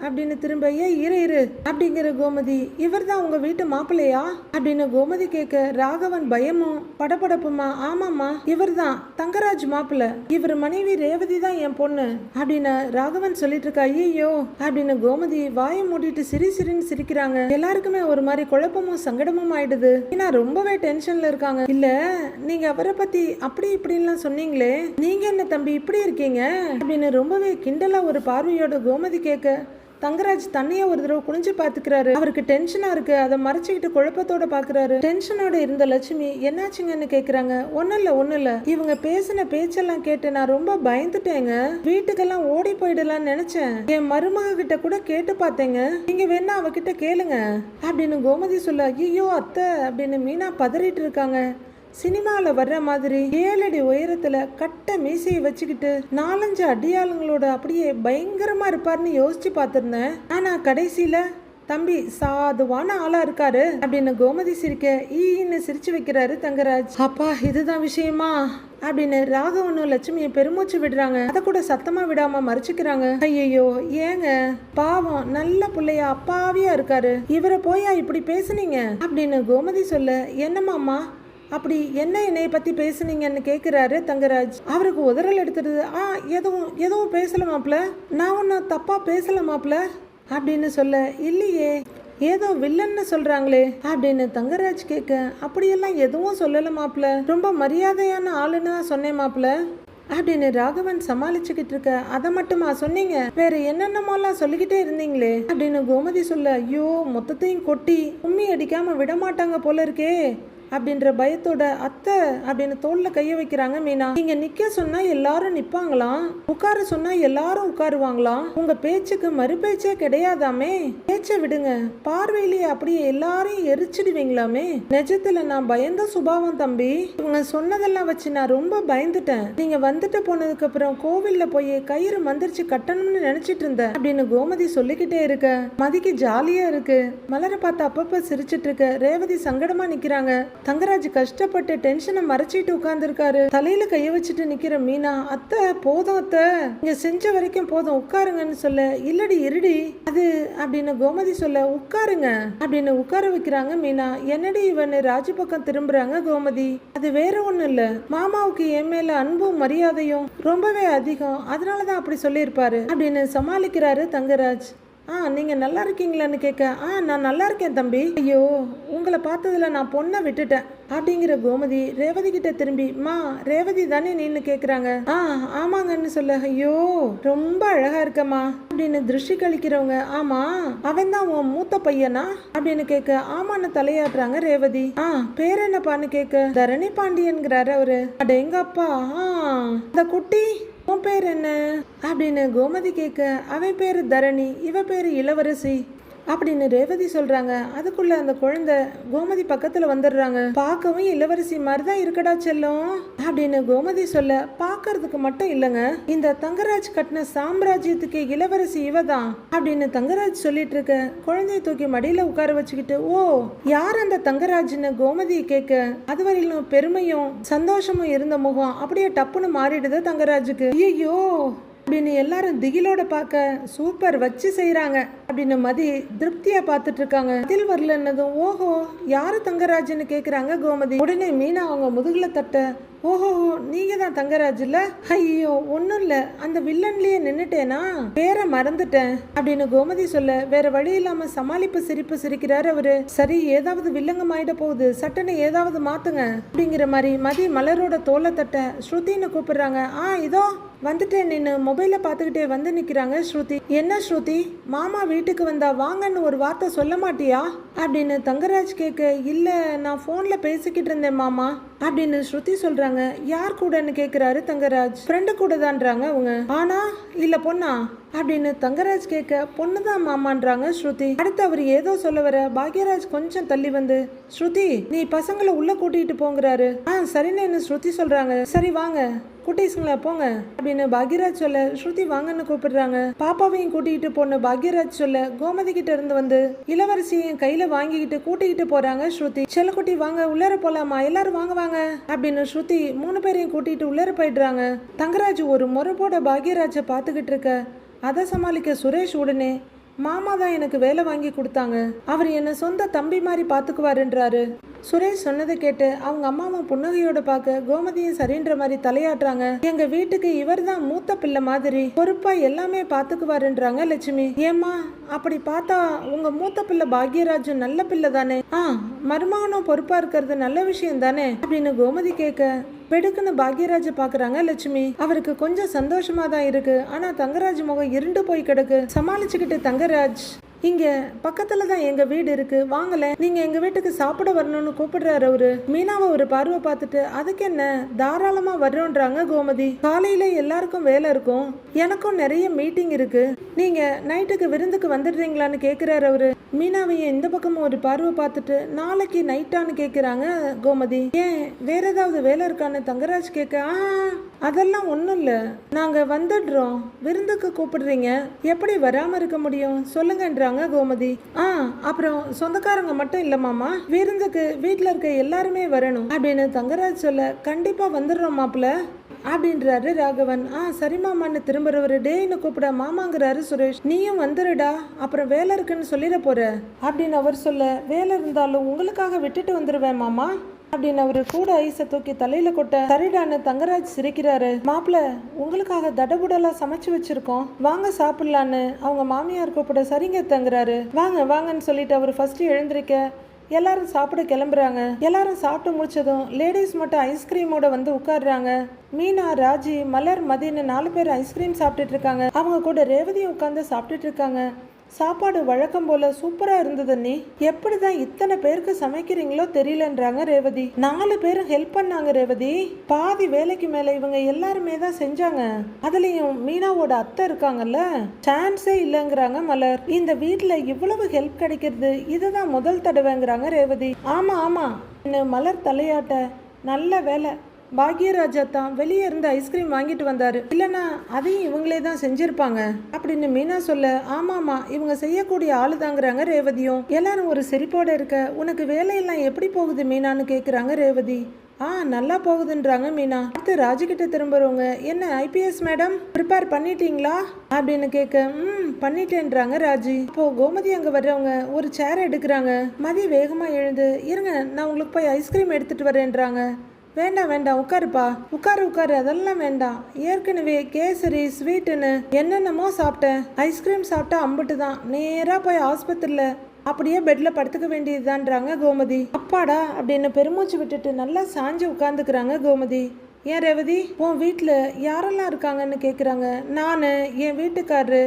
A: அப்படின்னு திரும்ப இரு அப்படிங்கிற கோமதி. இவர் தான் உங்க வீட்டு மாப்பிள்ளையா அப்படின்னு கோமதி கேட்க ராகவன் பயமும் படபடப்புமா ஆமாமா இவர் தான் தங்கராஜ் மாப்பிள்ள, இவர் மனைவி ரேவதி தான் என் பொண்ணு அப்படின்னு ராகவன் சொல்லிட்டு இருக்கா. ஐயோ அப்படின்னு கோமதி வாயை மூடிட்டு சிரின்னு சிரிக்கிறாங்க. எல்லாருக்குமே ஒரு மாதிரி குழப்பமும் சங்கடமும் ஆயிடுது. மீனா ரொம்பவே டென்ஷன்ல இருக்காங்க. இல்ல நீங்க அவரை பத்தி அப்படி இப்படின்லாம் சொன்னீங்களே, நீங்க என்ன தம்பி இப்படி இருக்கீங்க அப்படின்னு ரொம்பவே கிண்டலா ஒரு பார்வையோட கோமதி கேட்க தங்கராஜ் தண்ணிய ஒரு தடவை குனிஞ்சு பாத்துக்கிறாரு. அவருக்கு டென்ஷனா இருக்கு. அதை மறைச்சுக்கிட்டு குழப்பத்தோட பாக்குறாரு. டென்ஷனோட இருந்த லட்சுமி என்னாச்சுங்கன்னு கேக்குறாங்க. ஒண்ணு இல்ல இவங்க பேசின பேச்செல்லாம் கேட்டு நான் ரொம்ப பயந்துட்டேங்க. வீட்டுக்கெல்லாம் ஓடி போயிடலாம்னு நினைச்சேன். என் மருமக கிட்ட கூட கேட்டு பார்த்தேங்க. நீங்க வேணா அவகிட்ட கேளுங்க அப்படின்னு கோமதி சொல்ல, ஐயோ அத்தை அப்படின்னு மீனா பதறிட்டு இருக்காங்க. சினிமாவில் வர்ற மாதிரி 7 அடி உயரத்துல கட்ட மீசையை வச்சுக்கிட்டு 4-5 அடியாளுங்களோட அப்படியே பயங்கரமா இருப்பாருன்னு யோசிச்சு பார்த்திருந்தேன். ஆனா கடைசியில தம்பி சாதுவான ஆளா இருக்காரு அப்படின்னு கோமதி சிரிக்க ஈன்னு சிரிச்சு வைக்கிறாரு தங்கராஜ். அப்பா இதுதான் விஷயமா அப்படின்னு ராகவனும் லட்சுமியை பெருமூச்சு விடுறாங்க. அதை கூட சத்தமா விடாம மறைச்சுக்கிறாங்க. ஐயோ ஏங்க பாவம் நல்ல பிள்ளையா அப்பாவியா இருக்காரு, இவரை போயா இப்படி பேசுனீங்க அப்படின்னு கோமதி சொல்ல, என்னமாமா அப்படி என்ன என்னைய பத்தி பேசுனீங்கன்னு கேக்குறாரு தங்கராஜ். அவருக்கு உதறல் எடுத்துடுது. எதுவும் பேசல மாப்ள, நான் ஒன்னும் தப்பா பேசல மாப்ள அப்படின்னு சொல்ல, இல்லையே ஏதோ வில்லன்னு சொல்றாங்களே அப்படின்னு தங்கராஜ் கேட்க, அப்படியெல்லாம் எதுவும் சொல்லல மாப்ள, ரொம்ப மரியாதையான ஆளுன்னு தான் சொன்னேன் மாப்ள அப்படின்னு ராகவன் சமாளிச்சுக்கிட்டு இருக்க. அதை மட்டுமா சொன்னீங்க, வேற என்னென்னமோலாம் சொல்லிக்கிட்டே இருந்தீங்களே அப்படின்னு கோமதி சொல்ல, ஐயோ மொத்தத்தையும் கொட்டி உம்மி அடிக்காம விட மாட்டாங்க போல இருக்கே அப்படின்ற பயத்தோட அத்தை அப்படின்னு தோல்ல கைய வைக்கிறாங்க மீனா. நீங்க நிக்க சொன்னா எல்லாரும் நிப்பாங்களாம், உட்கார சொன்னா எல்லாரும் உட்காருவாங்களாம், உங்க பேச்சுக்கு மறு பேச்சே கிடையாதாமே, பேச்ச விடுங்க, பார்வையிலேயே அப்படியே எல்லாரையும் எரிச்சிடுவீங்களாமே. நிஜத்துல நான் பயந்த சுபாவம் தம்பி, இவங்க சொன்னதெல்லாம் வச்சு நான் ரொம்ப பயந்துட்டேன். நீங்க வந்துட்டு போனதுக்கு அப்புறம் கோவில்ல போய் கயிறு மந்திரிச்சு கட்டணும்னு நினைச்சிட்டு இருந்தேன் அப்படின்னு கோமதி சொல்லிக்கிட்டே இருக்க. மதிக்கு ஜாலியா இருக்கு. மலரை பார்த்து அப்பப்ப சிரிச்சிட்டு இருக்க. ரேவதி சங்கடமா நிக்கிறாங்க. தங்கராஜ் கஷ்டப்பட்டு டென்ஷனை மறைச்சிட்டு உட்கார்ந்துருக்காரு. தலையில கைய வச்சுட்டு நிக்கிற மீனா, அத்தை போதும் அத்தை, இங்க செஞ்ச வரைக்கும் போதும் உட்காருங்கன்னு சொல்ல, இல்லடி இருடி அது அப்படின்னு கோமதி சொல்ல, உட்காருங்க அப்படின்னு உட்கார வைக்கிறாங்க மீனா. என்னடி இவன்னு ராஜு பக்கம் திரும்புறாங்க கோமதி. அது வேற ஒண்ணும் இல்ல, மாமாவுக்கு என் மேல அன்பும் மரியாதையும் ரொம்பவே அதிகம், அதனாலதான் அப்படி சொல்லியிருப்பாரு அப்படின்னு சமாளிக்கிறாரு தங்கராஜ். நீங்க நல்லா இருக்கீங்களான்னு கேட்க, நான் நல்லா இருக்கேன் தம்பி. ஐயோ உங்களை பார்த்ததுல நான் பொண்ணை விட்டுட்டேன் அப்படிங்கிற கோமதி ரேவதி கிட்ட திரும்பி, மா ரேவதி தானே நீன்னு கேக்குறாங்க. ஆமாங்கன்னு சொல்ல, ஐயோ ரொம்ப அழகா இருக்கமா அப்படின்னு திருஷ்டி கழிக்கிறவங்க, ஆமா அவன் தான் உன் மூத்த பையனா அப்படின்னு கேட்க, ஆமான்னு தலையாடுறாங்க ரேவதி. பேர் என்னப்பான்னு கேட்க, தரணி பாண்டியன்கிறாரு அவரு. அட எங்க அப்பா, இந்த குட்டி உன் பேர் என்ன அப்படின்னு கோமதி கேட்க, அவன் பேரு தரணி, இவ பேரு இளவரசி அப்படின்னு ரேவதி சொல்றாங்க. அதுக்குள்ள அந்த குழந்தை கோமதி பக்கத்துல வந்துடுறாங்க. பார்க்கவும் இளவரசி மாதிரிதான் இருக்கடா செல்லம் அப்படின்னு கோமதி சொல்ல, பாக்குறதுக்கு மட்டும் இல்லைங்க, இந்த தங்கராஜ் கட்டின சாம்ராஜ்யத்துக்கு இளவரசி இவதான் அப்படின்னு தங்கராஜ் சொல்லிட்டு இருக்க. குழந்தைய தூக்கி மடியில உட்கார வச்சுக்கிட்டு, ஓ யார் அந்த தங்கராஜ்னு கோமதி கேட்க, அதுவரையிலும் பெருமையும் சந்தோஷமும் இருந்த முகம் அப்படியே டப்புன்னு மாறிடுது தங்கராஜுக்கு. ஐயோ அப்படின்னு எல்லாரும் திகிலோட பார்க்க, சூப்பர் வச்சு செய்யறாங்க அப்படின்னு மதி திருப்தியா பார்த்துட்டு இருக்காங்க. அதில் வரலன்னதும், ஓஹோ யாரு தங்கராஜ்னு கேக்குறாங்க கோமதி. உடனே மீனா அவங்க முதுகுல தட்ட, ஓஹோ நீங்க தான் தங்கராஜ் இல்ல, ஐயோ ஒன்னும் இல்ல அந்த வில்லன்லயே நின்னுட்டேனா, பேரை மறந்துட்டேன் அப்படின்னு கோமதி சொல்ல, வேற வழி இல்லாம சமாளிப்பு சிரிப்பு சிரிக்கிறாரு அவரு. சரி ஏதாவது வில்லங்கம் ஆயிட போகுது, சட்டனை ஏதாவது மாத்துங்க அப்படிங்கிற மாதிரி மதி மலரோட தோலை தட்ட ஸ்ருதின்னு கூப்பிடுறாங்க. இதோ வந்துட்டேன் நின்னு மொபைல பாத்துக்கிட்டே வந்து நிக்கிறாங்க ஸ்ருதி. என்ன ஸ்ருதி, மாமா வீட்டுக்கு வந்தா வாங்கன்னு ஒரு வார்த்தை சொல்ல மாட்டியா அப்படின்னு தங்கராஜ் கேட்க, இல்ல நான் போன்ல பேசிக்கிட்டு இருந்தேன் மாமா அப்படின்னு ஸ்ருதி சொல்றாங்க. யார் கூடன்னு கேக்குறாரு தங்கராஜ். ஃப்ரெண்டு கூட தான்றாங்க அவங்க. ஆனா இல்ல பொண்ணா அப்படின்னு தங்கராஜ் கேட்க, பொண்ணுதான் மாமான்றாங்க ஸ்ருதி. அடுத்து அவர் ஏதோ சொல்ல வர பாக்யராஜ் கொஞ்சம் தள்ளி வந்து, ஸ்ருதி நீ பசங்களை உள்ள கூட்டிட்டு போங்கிறாரு. சரின்னு ஸ்ருதி சொல்றாங்க. சரி வாங்க குட்டீஸுங்களா போங்க அப்படின்னு பாக்யராஜ் சொல்ல, ஸ்ருதி வாங்கன்னு கூப்பிடுறாங்க. பாப்பாவையும் கூட்டிகிட்டு போன பாக்யராஜ் சொல்ல, கோமதி கிட்ட இருந்து வந்து இளவரசியையும் கையில வாங்கிக்கிட்டு கூட்டிகிட்டு போறாங்க ஸ்ருதி. செல்லக்குட்டி வாங்க உள்ளார போலாமா, எல்லாரும் வாங்க வாங்க அப்படின்னு ஸ்ருதி 3 பேரையும் கூட்டிட்டு உள்ளார போயிடுறாங்க. தங்கராஜ் ஒரு முறைப்போட பாக்யராஜை பார்த்துக்கிட்டு இருக்க. அதை சமாளிக்க சுரேஷ் உடனே, மாமா தான் எனக்கு வேலை வாங்கி கொடுத்தாங்க, அவர் என்ன சொந்த தம்பி மாதிரி பாத்துக்குவாருன்றாரு. சுரேஷ் சொன்னதை கேட்டு அவங்க அம்மாவும் புன்னகையோட பார்க்க கோமதியும் சரின்ற மாதிரி தலையாட்டுறாங்க. எங்க வீட்டுக்கு இவர் தான் மூத்த பிள்ளை மாதிரி பொறுப்பா எல்லாமே பாத்துக்குவாருன்றாங்க லட்சுமி. ஏம்மா அப்படி பார்த்தா உங்க மூத்த பிள்ளை பாக்யராஜும் நல்ல பிள்ளை தானே, மருமகனும் பொறுப்பா இருக்கிறது நல்ல விஷயம் தானே அப்படின்னு கோமதி கேட்க, வெடுக்குன்னு பாக்யராஜ பாக்குறாங்க லட்சுமி. அவருக்கு கொஞ்சம் சந்தோஷமா தான் இருக்கு. ஆனா தங்கராஜ் முகம் இருண்டு போய் கிடக்கு. சமாளிச்சுக்கிட்டு தங்கராஜ், இங்க பக்கத்துல தான் எங்க வீடு இருக்கு, வாங்கல, நீங்க எங்க வீட்டுக்கு சாப்பிட வரணும்னு கூப்பிடுறாரு அவரு. மீனாவை ஒரு பார்வை பார்த்துட்டு, அதுக்கு என்ன, தாராளமா வர்றோன்றாங்க கோமதி. காலையில எல்லாருக்கும் வேலை இருக்கும், எனக்கும் நிறைய மீட்டிங் இருக்கு, நீங்க நைட்டுக்கு விருந்துக்கு வந்துடுறீங்களான்னு கேக்குறாரு அவரு. மீனாவையும் இந்த பக்கமும் ஒரு பார்வை பார்த்துட்டு, நாளைக்கு நைட்டான்னு கேக்குறாங்க கோமதி. ஏன் வேற ஏதாவது வேலை இருக்கான்னு தங்கராஜ் கேட்க, அதெல்லாம் ஒண்ணும் இல்ல, நாங்க வந்துடுறோம், விருந்துக்கு கூப்பிடுறீங்க, எப்படி வராம இருக்க முடியும் சொல்லுங்கன்றாங்க கோமதி. அப்புறம் சொந்தக்காரங்க மட்டும் இல்ல மாமா, விருந்துக்கு வீட்டுல இருக்க எல்லாருமே வரணும் அப்படின்னு தங்கராஜ் சொல்ல, கண்டிப்பா வந்துடுறோம் மாப்பிள்ள அப்படின்றாரு ராகவன். சரி மாமான்னு திரும்புறவரு, டேன்னு கூப்பிட மாமாங்கிறாரு சுரேஷ். நீயும் வந்துடுடா, அப்புறம் வேலை இருக்குன்னு சொல்லிட போற அப்படின்னு அவர் சொல்ல, வேலை இருந்தாலும் உங்களுக்காக விட்டுட்டு வந்துடுவேன் மாமா அப்படின்னு அவரு கூட ஐஸை தூக்கி தலையில கொட்ட, சரிடான்னு தங்கராஜ் சிரிக்கிறாரு. மாப்பிள்ள உங்களுக்காக தடபுடலா சமைச்சு வச்சிருக்கோம், வாங்க சாப்பிடலான்னு அவங்க மாமியார் கூப்பிட, சரிங்க தங்குறாரு. வாங்க வாங்கன்னு சொல்லிட்டு அவர் ஃபர்ஸ்ட் எழுந்திருக்க, எல்லாரும் சாப்பிட கிளம்புறாங்க. எல்லாரும் சாப்பிட்டு முடிச்சதும் லேடிஸ் மட்டும் ஐஸ்கிரீமோட வந்து உட்காடுறாங்க. மீனா, ராஜி, மலர், மதின்னு 4 பேர் ஐஸ்கிரீம் சாப்பிட்டுட்டு இருக்காங்க. அவங்க கூட ரேவதியும் உட்காந்து சாப்பிட்டுட்டு இருக்காங்க. சாப்பாடு வழக்கம் போல சூப்பரா இருந்தது. நீ எப்படிதான் இத்தனை பேருக்கு சமைக்கிறீங்களோ தெரியலன்றாங்க ரேவதி. 4 பேரும் ஹெல்ப் பண்ணாங்க ரேவதி, பாதி வேலைக்கு மேல இவங்க எல்லாருமே தான் செஞ்சாங்க. அதுலயும் மீனாவோட அத்தை இருக்காங்கல்ல, சான்ஸே இல்லைங்கிறாங்க மலர். இந்த வீட்டுல இவ்வளவு ஹெல்ப் கிடைக்கிறது இதுதான் முதல் தடவைங்கிறாங்க ரேவதி. ஆமா ஆமா மலர் தலையாட்ட, நல்ல வேலை பாக்யராஜா தான் வெளியே இருந்து ஐஸ்கிரீம் வாங்கிட்டு வந்தாரு, இல்லைன்னா அதையும் இவங்களே தான் செஞ்சிருப்பாங்க அப்படின்னு மீனா சொல்ல, ஆமாமா இவங்க செய்யக்கூடிய ஆளுதாங்கிறாங்க ரேவதியும். எல்லாரும் ஒரு சிரிப்போட இருக்க, உனக்கு வேலையெல்லாம் எப்படி போகுது மீனான்னு கேக்குறாங்க ரேவதி. நல்லா போகுதுன்றாங்க மீனா. அடுத்து ராஜிக்கிட்ட திரும்புறவங்க, என்ன ஐபிஎஸ் மேடம் ப்ரிப்பேர் பண்ணிட்டீங்களா அப்படின்னு கேட்க, பண்ணிட்டேன்றாங்க ராஜி. இப்போ கோமதி அங்க வர்றவங்க ஒரு சேர் எடுக்கிறாங்க. மதி வேகமா எழுந்து, இருங்க நான் உங்களுக்கு போய் ஐஸ்கிரீம் எடுத்துட்டு வரேன்றாங்க. வேண்டாம் வேண்டாம் உட்காருப்பா, உட்காரு, அதெல்லாம் வேண்டாம், ஏற்கனவே கேசரி ஸ்வீட்டுன்னு என்னென்னமோ சாப்பிட்டேன், ஐஸ்கிரீம் சாப்பிட்டா அம்பிட்டு தான், நேரா போய் ஆஸ்பத்திரியில அப்படியே பெட்ல படுத்துக்க வேண்டியதுதான்றாங்க கோமதி. அப்பாடா அப்படின்னு பெருமூச்சு விட்டுட்டு நல்லா சாஞ்சு உட்காந்துக்கிறாங்க கோமதி. ஏன் ரேவதி, உன் வீட்டில் யாரெல்லாம் இருக்காங்கன்னு கேட்குறாங்க. நான், என் வீட்டுக்காரரு,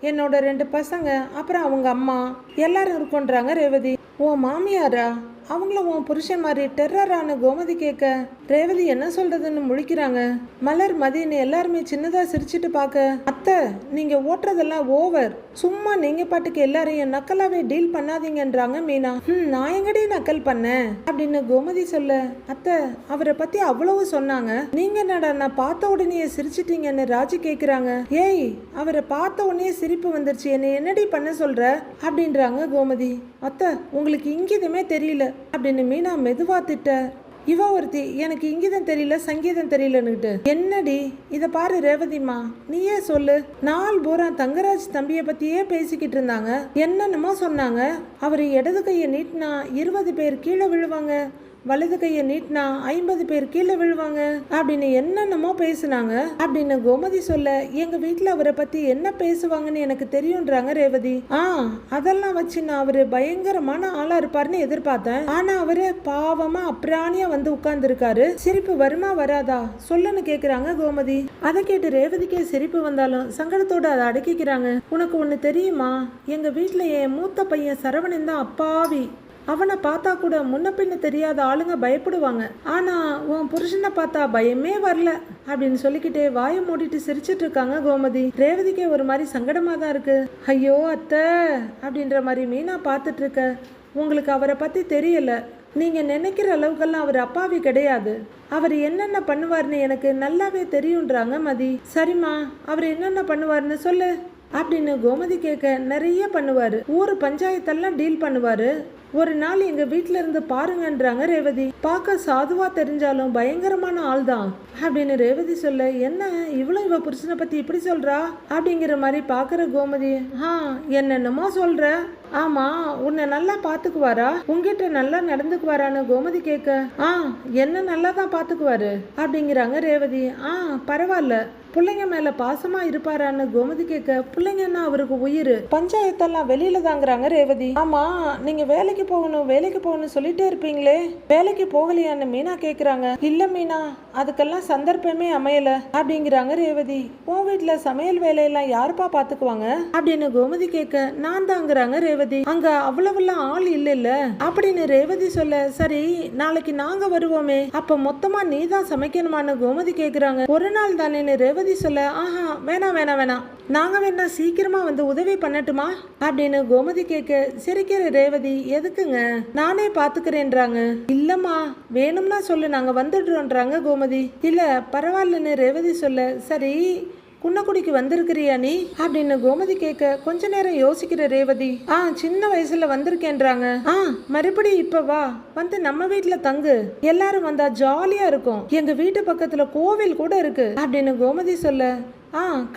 A: என்னோட 2 பசங்க, அப்புறம் அவங்க அம்மா எல்லாரும் இருக்கோன்றாங்க ரேவதி. உன் மாமியாரா, அவங்கள உன் புருஷன் மாதிரி டெரரான கோமதி கேட்க, ரேவதி என்ன சொல்றதுன்னு முழிக்கிறாங்க. மலர், மதின்னு எல்லாருமே சின்னதா சிரிச்சுட்டு பார்க்க, அத்தை நீங்க ஓட்டுறதெல்லாம் ஓவர், சும்மா நீங்க பாட்டுக்கு எல்லாரையும் நக்கலாவே டீல் பண்ணாதீங்கன்றாங்க மீனா. நான் எங்கடி நக்கல் பண்ணேன் அப்படின்னு கோமதி சொல்ல, அத்தை அவரை பத்தி அவ்வளவு சொன்னாங்க, நீங்க என்னடா நான் பார்த்த உடனே சிரிச்சிட்டீங்கன்னு ராஜி கேக்குறாங்க. ஏய் அவரை பார்த்த உடனே சிரிப்பு வந்துருச்சு, என்ன என்னடி பண்ண சொல்ற அப்படின்றாங்க கோமதி. அத்தை உங்களுக்கு இங்கிதமே தெரியல அப்படின்னு மீனா மெதுவா திட்ட, இவ ஒருத்தி எனக்கு இங்கிதம் தெரியல சங்கீதம் தெரியலன்னுட்டு. என்னடி இத பாரு ரேவதிமா, நீயே சொல்லு. நாள் பூரா தங்கராஜ் தம்பிய பத்தியே பேசிக்கிட்டு இருந்தாங்க, என்னென்னமோ சொன்னாங்க. அவரு இடது கையை நீட்டினா 20 பேர் கீழே விழுவாங்க, வலது கையை நீட்டினா 50 பேர் கீழே விழுவாங்க அப்படின்னு என்னென்னமோ பேசுனாங்க அப்படின்னு கோமதி சொல்ல, எங்க வீட்டுல அவரை பத்தி என்ன பேசுவாங்கன்னு எனக்கு தெரியும்ன்றாங்க ரேவதி. அதெல்லாம் வச்சு நான் அவரு பயங்கரமான ஆளா இருப்பாருன்னு எதிர்பார்த்தேன், ஆனா அவரு பாவமா அப்ராணியா வந்து உட்கார்ந்து இருக்காரு, சிரிப்பு வருமா வராதா சொல்லுன்னு கேக்குறாங்க கோமதி. அதை கேட்டு ரேவதிக்கே சிரிப்பு வந்தாலும் சங்கடத்தோட அதை அடக்கிக்கிறாங்க. உனக்கு ஒண்ணு தெரியுமா, எங்க வீட்டுல என் மூத்த பையன் சரவணன் தான் அப்பாவி, அவனை பார்த்தா கூட முன்ன பின்ன தெரியாத ஆளுங்க பயப்படுவாங்க, ஆனா உன் புருஷனை பார்த்தா பயமே வரல அப்படின்னு சொல்லிக்கிட்டே வாயை மூடிட்டு சிரிச்சிட்டு இருக்காங்க கோமதி. ரேவதிக்கே ஒரு மாதிரி சங்கடமா தான் இருக்கு. ஐயோ அத்தை அப்படின்ற மாதிரி மீனா பார்த்துட்டு இருக்க, உங்களுக்கு அவரை பத்தி தெரியல, நீங்க நினைக்கிற அளவுக்கெல்லாம் அவர் அப்பாவி கிடையாது, அவர் என்னென்ன பண்ணுவார்னு எனக்கு நல்லாவே தெரியுன்றாங்க மதி. சரிம்மா அவர் என்னென்ன பண்ணுவார்னு சொல்லு அப்படின்னு கோமதி கேட்க, நிறைய பண்ணுவாரு, ஊர் பஞ்சாயத்தெல்லாம் டீல் பண்ணுவாரு, ஒரு நாள் எங்க வீட்டுல இருந்து பாருங்கன்றாங்க ரேவதி. பார்க்க சாதுவா தெரிஞ்சாலும் பயங்கரமான ஆள் தான் அப்படின்னு ரேவதி சொல்ல, என்ன இவ்வளவு இவ புருஷனை பத்தி இப்படி சொல்றா அப்படிங்கிற மாதிரி பாக்குற கோமதி. என்னென்னமோ சொல்ற ஆமா, உன்னை நல்லா பாத்துக்குவாரா, உங்ககிட்ட நல்லா நடந்துக்குவாரான்னு கோமதி கேட்க, என்ன நல்லா தான் பாத்துக்குவாரு அப்படிங்கிறாங்க ரேவதி. பரவாயில்ல, பிள்ளைங்க மேல பாசமா இருப்பாரான்னு கோமதி கேட்க, பிள்ளைங்கன்னா அவருக்கு உயிர், பஞ்சாயத்தெல்லாம் வெளியில தாங்கிறாங்க ரேவதி. ஆமா, நீங்க வேலைக்கு போகணும் சொல்லிட்டே இருப்பீங்களே, வேலைக்கு போகலையான்னு மீனா கேக்குறாங்க. இல்ல மீனா, அதுக்கெல்லாம் சந்தர்ப்பமே அமையல அப்படிங்கிறாங்க ரேவதி. உன் வீட்டுல சமையல் வேலையெல்லாம் யாருப்பா பாத்துக்குவாங்க அப்படின்னு கோமதி கேட்க, நான் தாங்கிறாங்க ரேவதி. அங்க அவ்வளவுலாம் ஆள் இல்ல அப்படின்னு ரேவதி சொல்ல, சரி நாளைக்கு நாங்க வருவோமே, அப்ப மொத்தமா நீ தான் சமைக்கணுமான்னு கோமதி கேக்குறாங்க. ஒரு நாள் தானே ரேவதி சொல்ல, வேணாம், நாங்க வேணா சீக்கிரமா வந்து உதவி பண்ணட்டுமா அப்படின்னு கோமதி கேட்க, சிரிக்கிற ரேவதி, எதுக்குங்க, நானே பாத்துக்கிறேன்றாங்க. இல்லம்மா, வேணும்னா சொல்லு, நாங்க வந்துடுறோன்றாங்க கோமதி. இல்ல பரவாயில்லன்னு ரேவதி சொல்ல, சரி குன்னக்குடிக்கு வந்திருக்கிறியா நீ அப்படின்னு கோமதி கேட்க, கொஞ்ச நேரம் யோசிக்கிற ரேவதி, சின்ன வயசுல வந்திருக்கேன்றாங்க. மறுபடியும் இப்ப வா, வந்து நம்ம வீட்டுல தங்கு, எல்லாரும் வந்தா ஜாலியா இருக்கும், எங்க வீட்டு பக்கத்துல கோவில் கூட இருக்கு அப்படின்னு கோமதி சொல்ல,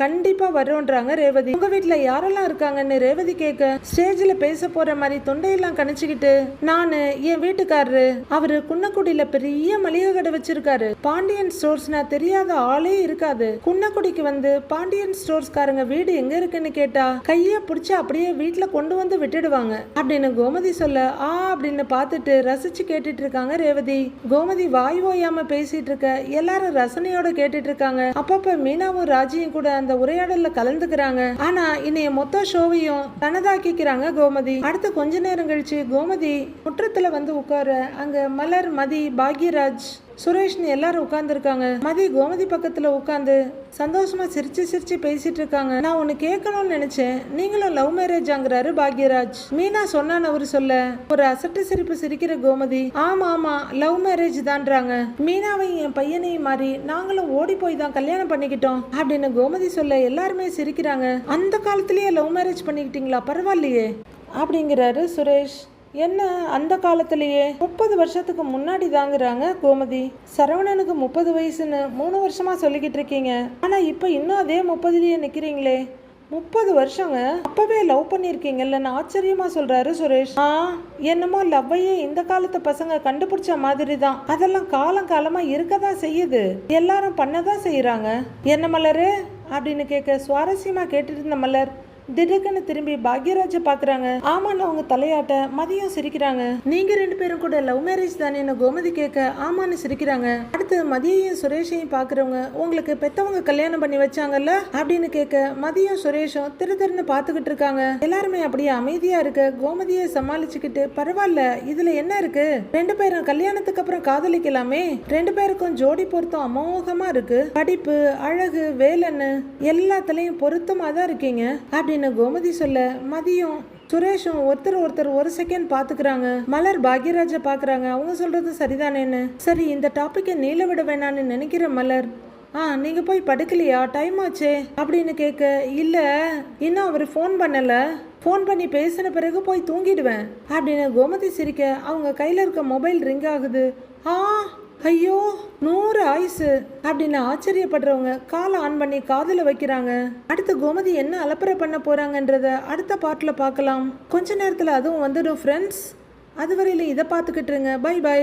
A: கண்டிப்பா வரோன்றாங்க ரேவதி. உங்க வீட்டுல யாரெல்லாம் இருக்காங்கன்னு ரேவதி கேட்க, ஸ்டேஜ்ல பேச போற மாதிரி தொண்டையெல்லாம் கணிச்சுக்கிட்டு, நானு, என் வீட்டுக்காரரு, அவரு குன்னக்குடியில பெரிய மளிகை கடை வச்சிருக்காரு, பாண்டியன் ஸ்டோர்ஸ்னா தெரியாத ஆளே இருக்காது, குன்னக்குடிக்கு வந்து பாண்டியன் ஸ்டோர்ஸ்காரங்க வீடு எங்க இருக்குன்னு கேட்டா கைய பிடிச்சு அப்படியே வீட்டுல கொண்டு வந்து விட்டுடுவாங்க அப்படின்னு கோமதி சொல்ல, அப்படின்னு பார்த்துட்டு ரசிச்சு கேட்டுட்டு இருக்காங்க ரேவதி. கோமதி வாய் ஓயாம பேசிட்டு இருக்க, எல்லாரும் ரசனையோட கேட்டுட்டு இருக்காங்க. அப்பப்ப மீனாவும் ராஜியும் கூட அந்த உரையாடல்ல கலந்துக்கிறாங்க. ஆனா இன்னைய மொத்த ஷோவையும் தனதாக்கிக்கிறாங்க கோமதி. அடுத்து கொஞ்ச நேரம் கழிச்சு கோமதி முற்றத்துல வந்து உட்கார, அங்க மலர், மதி, பாக்யராஜ், சுரேஷ்னு எல்லாரும் உட்கார்ந்து இருக்காங்க. மதி கோமதி பக்கத்துல உட்காந்து சந்தோஷமா சிரிச்சு பேசிட்டு இருக்காங்க. நான் ஒன்னு கேட்கணும்னு நினைச்சேன், நீங்களும் லவ் மேரேஜ் ஆங்கிறாரு பாக்யராஜ். மீனா சொன்னான்னு அவரு சொல்ல, ஒரு அசட்டு சிரிப்பு சிரிக்கிற கோமதி, ஆமா லவ் மேரேஜ் தான்றாங்க, மீனாவையும் என் பையனையும் மாறி நாங்களும் ஓடி போய் தான் கல்யாணம் பண்ணிக்கிட்டோம் அப்படின்னு கோமதி சொல்ல, எல்லாருமே சிரிக்கிறாங்க. அந்த காலத்திலேயே லவ் மேரேஜ் பண்ணிக்கிட்டீங்களா, பரவாயில்லையே அப்படிங்கிறாரு சுரேஷ். என்ன அந்த காலத்திலேயே, 30 வருஷத்துக்கு முன்னாடி தாங்கிறாங்க கோமதி. சரவணனுக்கு 30 வயசுன்னு 3 வருஷமா சொல்லிக்கிட்டு இருக்கீங்க, ஆனா இப்ப இன்னும் அதே 30லயே நிக்கிறீங்களே, 30 வருஷங்க, அப்பவே லவ் பண்ணிருக்கீங்கல்ல ஆச்சரியமா சொல்றாரு சுரேஷ். என்னமோ லவ்வையே இந்த காலத்து பசங்க கண்டுபிடிச்ச மாதிரி தான், அதெல்லாம் காலமா இருக்கதான் செய்யுது, எல்லாரும் பண்ணதான் செய்யறாங்க. என்ன மலரு அப்படின்னு கேட்க, சுவாரஸ்யமா கேட்டுட்டு இருந்த மலர் திடுக்குன்னு திரும்பி பாக்யராஜ பாக்குறாங்க. ஆமான்னு அவங்க தலையாட்ட மதியம் சிரிக்கிறாங்க. நீங்க 2 பேரும் கூட லவ் மேரேஜ் தானே கோமதி கேட்க, ஆமான்னு சிரிக்கிறாங்க. அடுத்து மதியையும் சுரேஷையும் பாக்குறவங்க, உங்களுக்கு பெத்தவங்க கல்யாணம் பண்ணி வச்சாங்கல்ல அப்படின்னு கேட்க, மதியம் சுரேஷும் திருன்னு பாத்துக்கிட்டு இருக்காங்க. எல்லாருமே அப்படியே அமைதியா இருக்க கோமதியை சமாளிச்சுக்கிட்டு, பரவாயில்ல இதுல என்ன இருக்கு, 2 பேரும் கல்யாணத்துக்கு அப்புறம் காதலிக்கலாமே, 2 பேருக்கும் ஜோடி பொருத்தம் அமோகமா இருக்கு, படிப்பு, அழகு, வேலைன்னு எல்லாத்துலயும் பொருத்தமா தான் இருக்கீங்க அப்படின்னு கோமதி சொல்ல, மதியம் சுரேஷும் ஒருத்தர் ஒரு செகண்ட் பாத்துக்கிறாங்க. மலர் பாக்யராஜ பாக்குறாங்க, அவங்க சொல்றது சரிதானேன்னு. சரி இந்த டாபிக்கை நீள விட வேணான்னு நினைக்கிற மலர், நீங்க போய் படுக்கலையா, டைம் ஆச்சே அப்படின்னு கேட்க, இல்ல இன்னும் அவரு ஃபோன் பண்ணல, ஃபோன் பண்ணி பேசின பிறகு போய் தூங்கிடுவேன் அப்படின்னு கோமதி சிரிக்க, அவங்க கையில இருக்க மொபைல் ரிங் ஆகுது. ஐயோ 100 ஆயுசு அப்படின்னு ஆச்சரியப்படுறவங்க காலை ஆன் பண்ணி காதுல வைக்கிறாங்க. அடுத்து கோமதி என்ன அலப்பறை பண்ண போறாங்கன்றத அடுத்த பார்ட்ல பார்க்கலாம். கொஞ்ச நேரத்துல அதுவும் வந்துடும் ஃப்ரெண்ட்ஸ். அதுவரையில இதை பார்த்துக்கிட்டுருங்க. பை.